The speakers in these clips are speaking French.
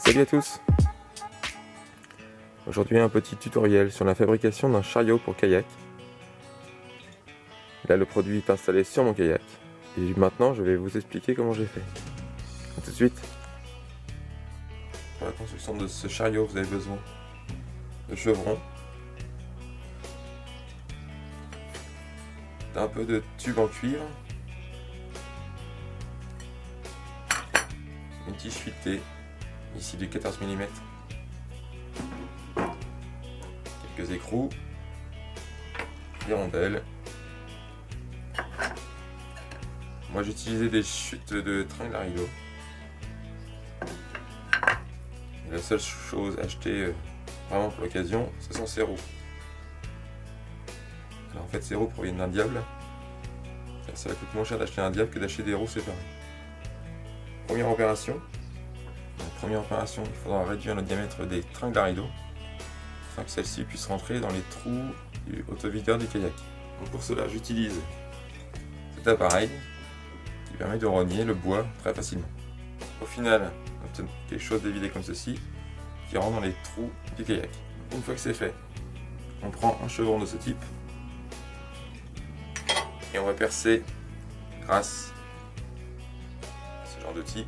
Salut à tous! Aujourd'hui un petit tutoriel sur la fabrication d'un chariot pour kayak. Là le produit est installé sur mon kayak et maintenant je vais vous expliquer comment j'ai fait. A tout de suite. Pour la construction de ce chariot vous avez besoin de chevrons, d'un peu de tube en cuivre, une tige filetée, ici du 14 mm, quelques écrous, des rondelles. Moi j'ai utilisé des chutes de tringles à rideau. Et la seule chose achetée vraiment pour l'occasion, ce sont ces roues. Alors en fait ces roues proviennent d'un diable. Ça coûte moins cher d'acheter un diable que d'acheter des roues séparées. Première opération, il faudra réduire le diamètre des tringles à rideau afin que celles-ci puissent rentrer dans les trous du autovideur du kayak. Donc pour cela, j'utilise cet appareil qui permet de rogner le bois très facilement. Au final, on obtient quelque chose d'évidé comme ceci qui rentre dans les trous du kayak. Une fois que c'est fait, on prend un chevron de ce type et on va percer grâce à ce genre d'outil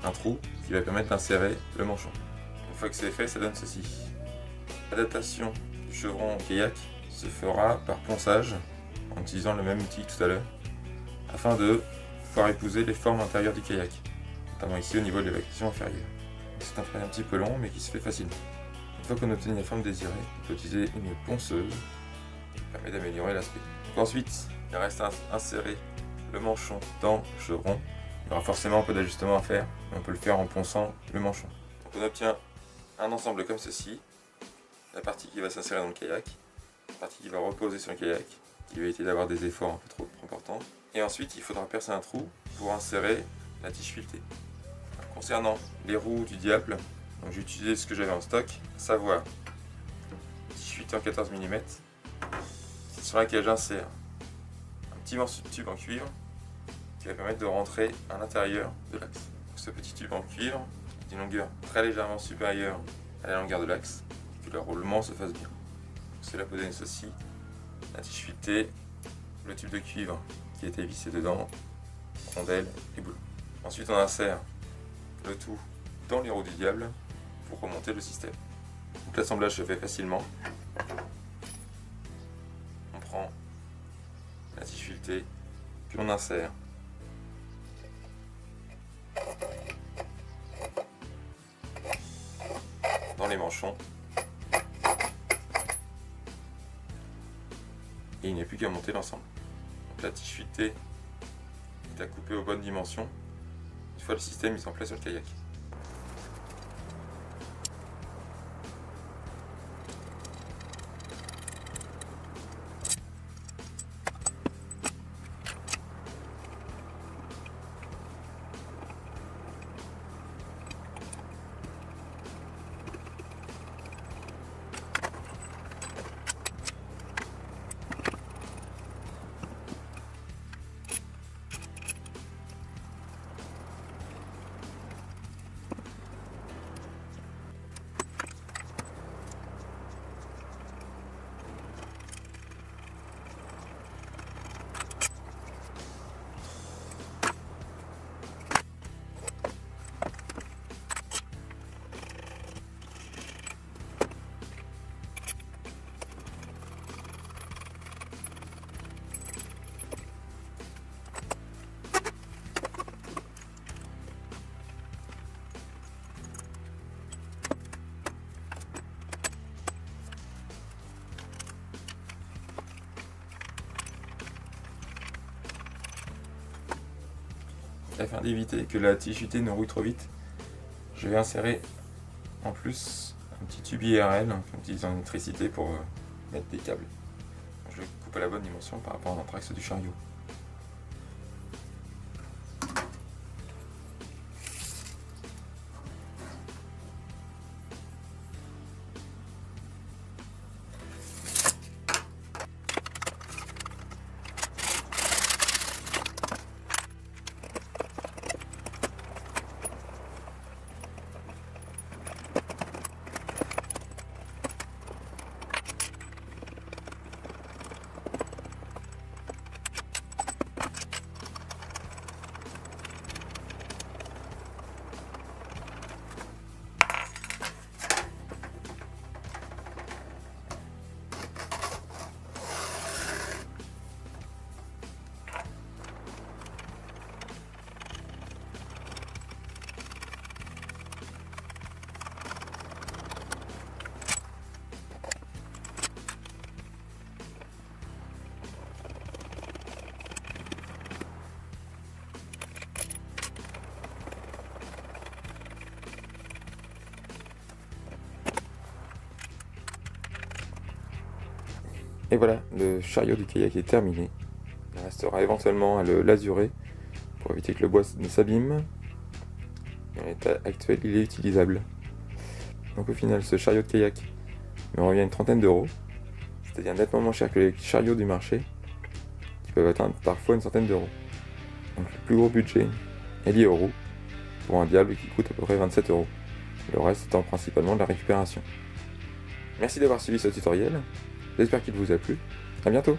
un trou qui va permettre d'insérer le manchon. Une fois que c'est fait, ça donne ceci. L'adaptation du chevron au kayak se fera par ponçage en utilisant le même outil que tout à l'heure afin de pouvoir épouser les formes intérieures du kayak, notamment ici au niveau de l'évacuation inférieure. C'est un travail un petit peu long mais qui se fait facilement. Une fois qu'on a obtenu la forme désirée, on peut utiliser une ponceuse qui permet d'améliorer l'aspect. Ensuite, il reste à insérer le manchon dans le chevron. Il y aura forcément un peu d'ajustement à faire, mais on peut le faire en ponçant le manchon. Donc on obtient un ensemble comme ceci, la partie qui va s'insérer dans le kayak, la partie qui va reposer sur le kayak, qui va éviter d'avoir des efforts un peu trop importants, et ensuite il faudra percer un trou pour insérer la tige filetée. Concernant les roues du diable, j'ai utilisé ce que j'avais en stock, à savoir une tige filetée en 14 mm, sur laquelle j'insère un petit morceau de tube en cuivre qui va permettre de rentrer à l'intérieur de l'axe. Ce petit tube en cuivre est d'une longueur très légèrement supérieure à la longueur de l'axe, et que le roulement se fasse bien. Cela peut donner ceci, la tige filetée, le tube de cuivre qui a été vissé dedans, rondelles et boulons. Ensuite on insère le tout dans les roues du diable pour remonter le système. Donc l'assemblage se fait facilement. On prend la tige filetée, puis on insère dans les manchons et il n'y a plus qu'à monter l'ensemble. Donc la tige filetée est à couper aux bonnes dimensions une fois le système mis en place sur le kayak. Afin d'éviter que la tige filetée ne rouille trop vite, je vais insérer en plus un petit tube IRL en utilisant l'électricité pour mettre des câbles. Je le coupe à la bonne dimension par rapport à notre axe du chariot. Et voilà, le chariot du kayak est terminé. Il restera éventuellement à le lasurer pour éviter que le bois ne s'abîme. En l'état actuel, il est utilisable. Donc au final, ce chariot de kayak me revient une trentaine d'euros, c'est-à-dire nettement moins cher que les chariots du marché, qui peuvent atteindre parfois une centaine d'euros. Donc le plus gros budget est lié aux roues, pour un diable qui coûte à peu près 27 euros. Le reste étant principalement de la récupération. Merci d'avoir suivi ce tutoriel, j'espère qu'il vous a plu, à bientôt.